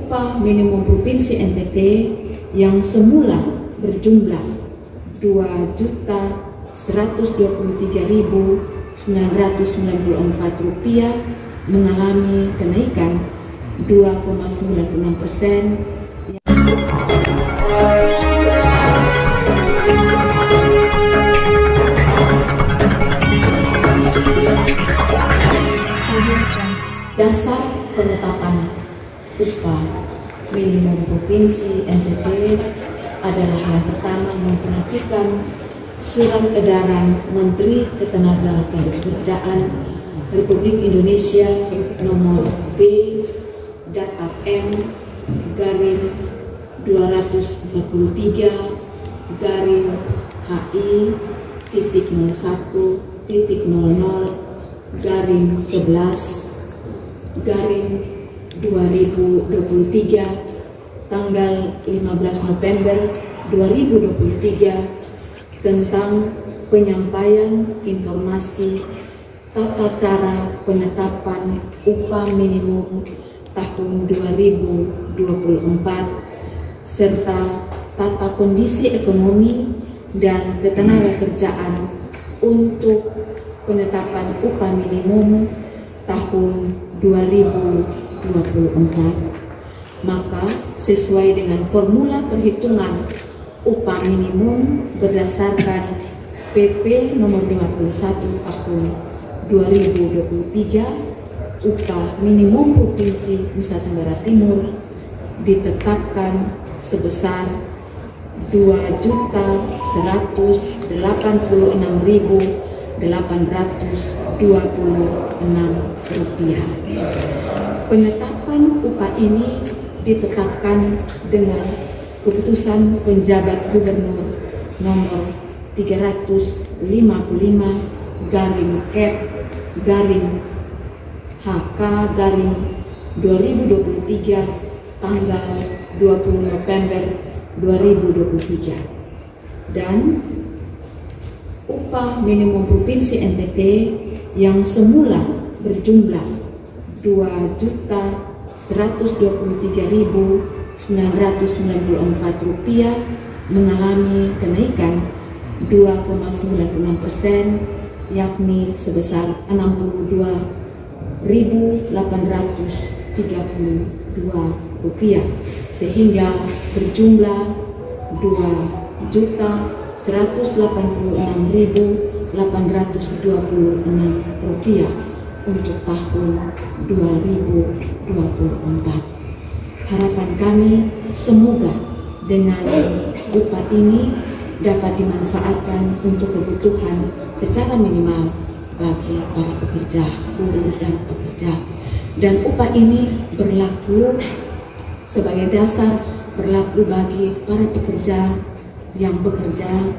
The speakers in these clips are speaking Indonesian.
upah minimum Provinsi NTT yang semula berjumlah Rp2.123.994 mengalami kenaikan 2,96%. Dasar penetapan upah minimum Provinsi NTT adalah yang pertama memperhatikan Surat Edaran Menteri Ketenagakerjaan Republik Indonesia nomor B-HI-01-11-2023 tanggal 15 November 2023 tentang penyampaian informasi tata cara penetapan upah minimum tahun 2024 serta tata kondisi ekonomi dan ketenagakerjaan untuk penetapan upah minimum tahun 2024. Maka sesuai dengan formula perhitungan upah minimum berdasarkan PP nomor 51 tahun 2023, upah minimum Provinsi Nusa Tenggara Timur ditetapkan sebesar Rp2.186.826. Penetapan upah ini ditetapkan dengan Keputusan Penjabat Gubernur nomor 355/HK/2023 tanggal 20 November 2023 dan upah minimum Provinsi NTT yang semula berjumlah Rp2.123.994 mengalami kenaikan 2,96%, yakni sebesar Rp62.832, sehingga berjumlah Rp2.186.826 untuk tahun 2024. Harapan kami semoga dengan upah ini dapat dimanfaatkan untuk kebutuhan secara minimal bagi para pekerja, buruh dan pekerja. Dan upah ini berlaku sebagai dasar berlaku bagi para pekerja yang bekerja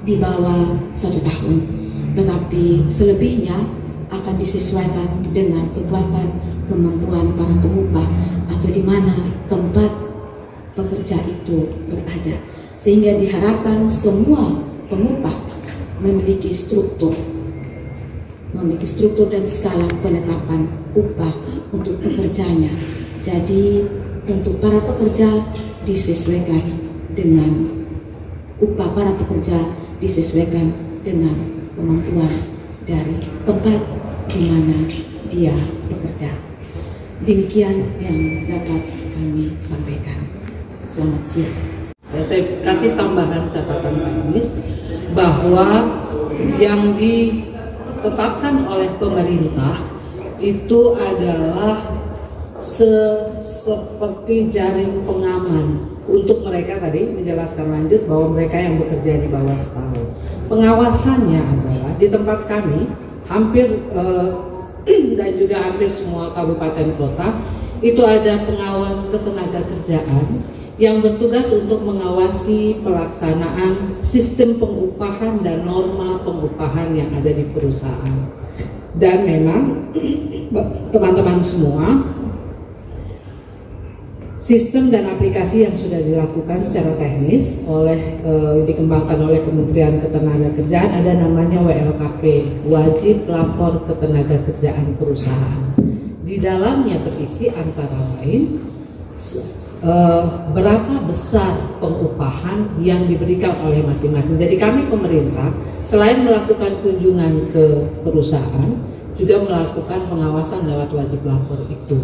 di bawah 1 tahun. Tetapi selebihnya akan disesuaikan dengan kekuatan kemampuan para pengupah atau di mana tempat pekerja itu berada, sehingga diharapkan semua pengupah memiliki struktur dan skala penetapan upah untuk pekerjanya. Jadi untuk para pekerja disesuaikan dengan upah para pekerja disesuaikan dengan kemampuan dari tempat di mana dia bekerja. Demikian yang dapat kami sampaikan. Selamat siang. Ya, saya kasih tambahan catatan teknis bahwa yang ditetapkan oleh pemerintah itu adalah seperti jaring pengaman untuk mereka, tadi menjelaskan lanjut bahwa mereka yang bekerja di bawah setahun. Pengawasannya adalah di tempat kami hampir dan juga hampir semua kabupaten kota itu ada pengawas ketenagakerjaan yang bertugas untuk mengawasi pelaksanaan sistem pengupahan dan norma pengupahan yang ada di perusahaan. Dan memang teman-teman semua, sistem dan aplikasi yang sudah dilakukan secara teknis dikembangkan oleh Kementerian Ketenagakerjaan ada namanya WLKP, Wajib Lapor Ketenagakerjaan Perusahaan. Di dalamnya berisi antara lain berapa besar pengupahan yang diberikan oleh masing-masing. Jadi kami pemerintah selain melakukan kunjungan ke perusahaan juga melakukan pengawasan lewat wajib lapor itu.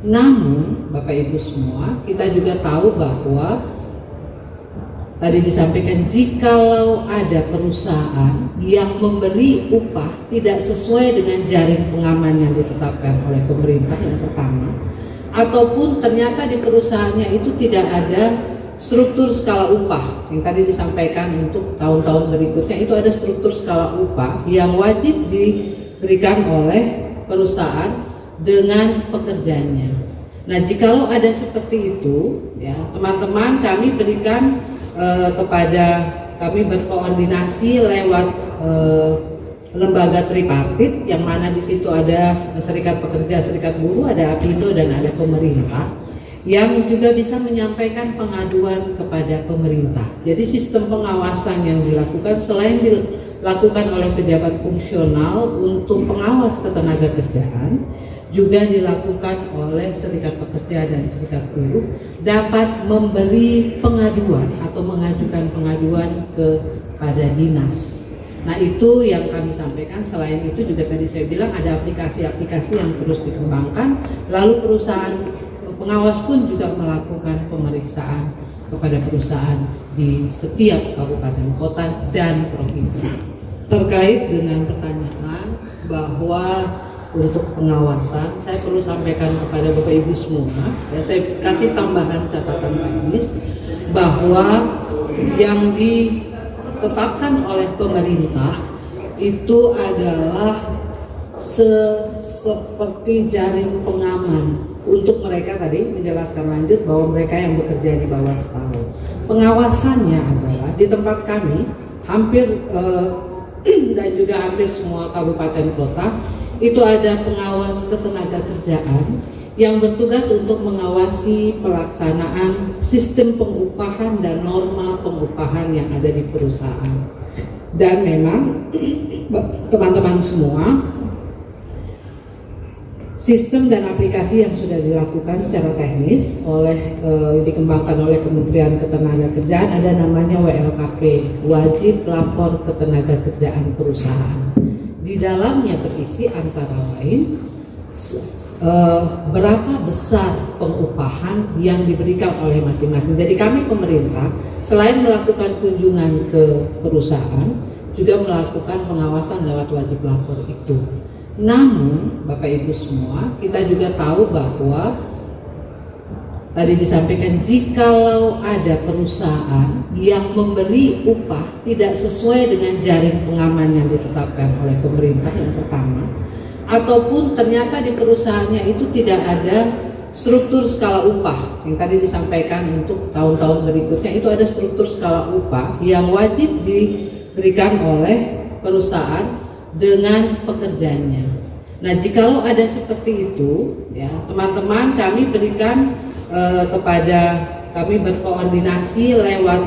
Namun Bapak Ibu semua, kita juga tahu bahwa tadi disampaikan jikalau ada perusahaan yang memberi upah tidak sesuai dengan jaring pengaman yang ditetapkan oleh pemerintah yang pertama, ataupun ternyata di perusahaannya itu tidak ada struktur skala upah yang tadi disampaikan untuk tahun-tahun berikutnya, itu ada struktur skala upah yang wajib diberikan oleh perusahaan dengan pekerjanya. Nah, jikalau ada seperti itu, ya teman-teman, kami berikan kami berkoordinasi lewat lembaga tripartit yang mana di situ ada serikat pekerja, serikat buruh, ada APindo dan ada pemerintah yang juga bisa menyampaikan pengaduan kepada pemerintah. Jadi sistem pengawasan yang dilakukan selain dilakukan oleh pejabat fungsional untuk pengawas ketenagakerjaan, juga dilakukan oleh serikat pekerja dan serikat buruh dapat memberi pengaduan atau mengajukan pengaduan kepada dinas. Nah, itu yang kami sampaikan. Selain itu juga tadi saya bilang ada aplikasi-aplikasi yang terus dikembangkan, lalu perusahaan pengawas pun juga melakukan pemeriksaan kepada perusahaan di setiap kabupaten kota dan provinsi. Terkait dengan pertanyaan bahwa untuk pengawasan, saya perlu sampaikan kepada Bapak Ibu semua, ya, saya kasih tambahan catatan teknis bahwa yang ditetapkan oleh pemerintah itu adalah seperti jaring pengaman untuk mereka tadi menjelaskan lanjut bahwa mereka yang bekerja di bawah setahun. Pengawasannya adalah di tempat kami hampir dan juga hampir semua kabupaten kota itu ada pengawas ketenagakerjaan yang bertugas untuk mengawasi pelaksanaan sistem pengupahan dan norma pengupahan yang ada di perusahaan. Dan memang teman-teman semua, sistem dan aplikasi yang sudah dilakukan secara teknis dikembangkan oleh Kementerian Ketenagakerjaan ada namanya WLKP, Wajib Lapor Ketenagakerjaan Perusahaan. Di dalamnya berisi antara lain berapa besar pengupahan yang diberikan oleh masing-masing. Jadi kami pemerintah selain melakukan kunjungan ke perusahaan juga melakukan pengawasan lewat wajib lapor itu. Namun Bapak Ibu semua, kita juga tahu bahwa tadi disampaikan jikalau ada perusahaan yang memberi upah tidak sesuai dengan jaring pengaman yang ditetapkan oleh pemerintah yang pertama, ataupun ternyata di perusahaannya itu tidak ada struktur skala upah yang tadi disampaikan untuk tahun-tahun berikutnya, itu ada struktur skala upah yang wajib diberikan oleh perusahaan dengan pekerjanya. Nah, jikalau ada seperti itu, ya teman-teman, kami berikan kami berkoordinasi lewat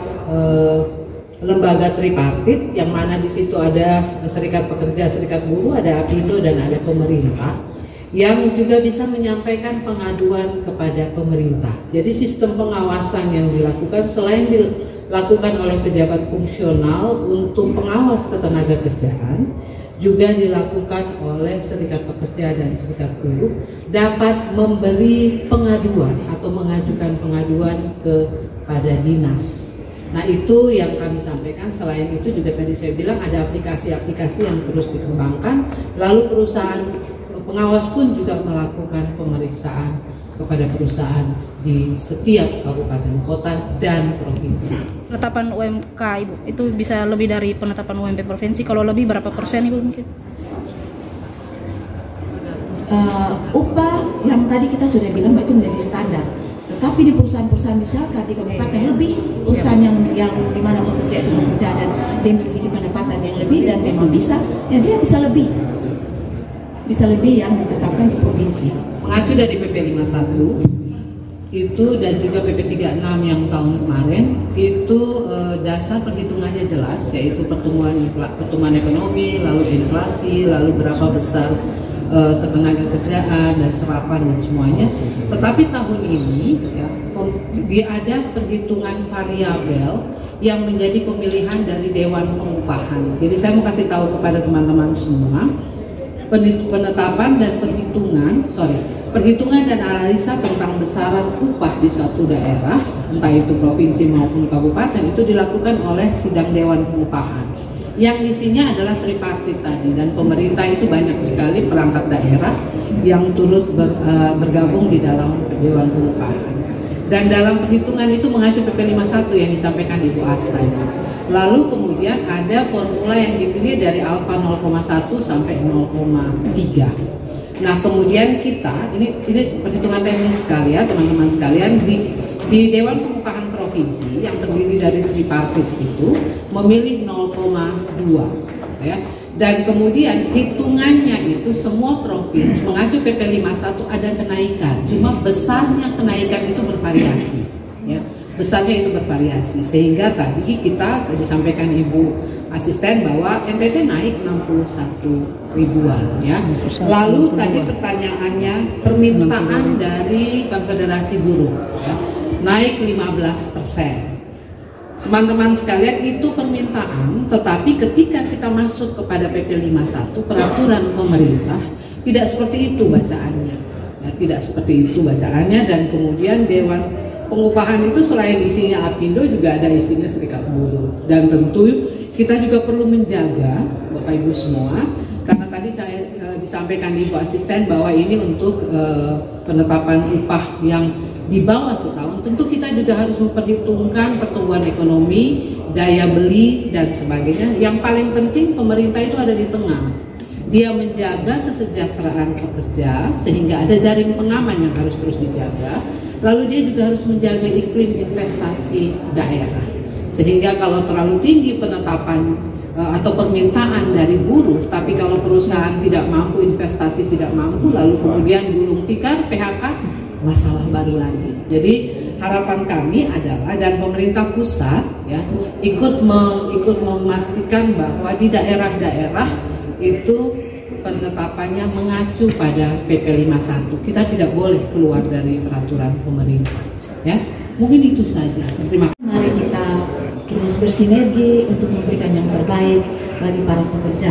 lembaga tripartit yang mana di situ ada serikat pekerja, serikat buruh, ada APindo dan ada pemerintah yang juga bisa menyampaikan pengaduan kepada pemerintah. Jadi sistem pengawasan yang dilakukan selain dilakukan oleh pejabat fungsional untuk pengawas ketenagakerjaan, juga dilakukan oleh serikat pekerja dan serikat buruh dapat memberi pengaduan atau mengajukan pengaduan kepada dinas. Nah, itu yang kami sampaikan. Selain itu juga tadi saya bilang ada aplikasi-aplikasi yang terus dikembangkan, lalu perusahaan pengawas pun juga melakukan pemeriksaan kepada perusahaan di setiap kabupaten kota dan provinsi. Penetapan UMK Ibu itu bisa lebih dari penetapan UMP provinsi, kalau lebih berapa persen Ibu mungkin? Upah yang tadi kita sudah bilang itu menjadi standar, tetapi di perusahaan-perusahaan misalkan di kabupaten lebih perusahaan yang di mana pekerja itu bekerja dan dia memiliki pendapatan yang lebih dan memang bisa, ya dia bisa lebih yang ditetapkan di provinsi. Mengacu dari PP 51 itu dan juga PP 36 yang tahun kemarin itu dasar perhitungannya jelas, yaitu pertumbuhan ekonomi, lalu inflasi, lalu berapa besar ketenagakerjaan dan serapan dan semuanya. Tetapi tahun ini ya, ada perhitungan variabel yang menjadi pemilihan dari Dewan Pengupahan. Jadi saya mau kasih tahu kepada teman-teman semua, penetapan dan perhitungan dan analisa tentang besaran upah di suatu daerah, entah itu provinsi maupun kabupaten, itu dilakukan oleh sidang Dewan Pengupahan. Yang isinya adalah tripartit tadi, dan pemerintah itu banyak sekali perangkat daerah yang turut bergabung di dalam Dewan Pengupahan. Dan dalam perhitungan itu mengacu PP 51 yang disampaikan Ibu Asta. Lalu kemudian ada formula yang dipilih dari alfa 0,1 sampai 0,3. Nah kemudian kita, ini perhitungan teknis sekali ya teman-teman sekalian, di Dewan Pengupahan Provinsi yang terdiri dari tripartit itu memilih 0,2 ya. Dan kemudian hitungannya itu semua provinsi mengacu PP 51 ada kenaikan, cuma besarnya kenaikan itu bervariasi ya. Besarnya itu bervariasi, sehingga tadi kita disampaikan Ibu Asisten bahwa NTT naik 61 ribuan ya. Lalu tadi pertanyaannya permintaan dari Konfederasi Buruh ya, naik 15%. Teman-teman sekalian, itu permintaan, tetapi ketika kita masuk kepada PP 51 peraturan pemerintah tidak seperti itu bacaannya ya, tidak seperti itu bacaannya. Dan kemudian Dewan Pengupahan itu selain isinya Apindo juga ada isinya Serikat Buruh. Dan tentu kita juga perlu menjaga Bapak Ibu semua, karena tadi saya disampaikan di Ibu Asisten bahwa ini untuk penetapan upah yang di bawah setahun, tentu kita juga harus memperhitungkan pertumbuhan ekonomi, daya beli dan sebagainya. Yang paling penting pemerintah itu ada di tengah. Dia menjaga kesejahteraan pekerja sehingga ada jaring pengaman yang harus terus dijaga. Lalu dia juga harus menjaga iklim investasi daerah. Sehingga kalau terlalu tinggi penetapan atau permintaan dari buruh, tapi kalau perusahaan tidak mampu, investasi tidak mampu, lalu kemudian gulung tikar, PHK, masalah baru lagi. Jadi harapan kami adalah, dan pemerintah pusat ya ikut memastikan bahwa di daerah-daerah itu penetapannya mengacu pada PP 51. Kita tidak boleh keluar dari peraturan pemerintah ya. Mungkin itu saja. Terima kasih. Mari kita terus bersinergi untuk memberikan yang terbaik bagi para pekerja.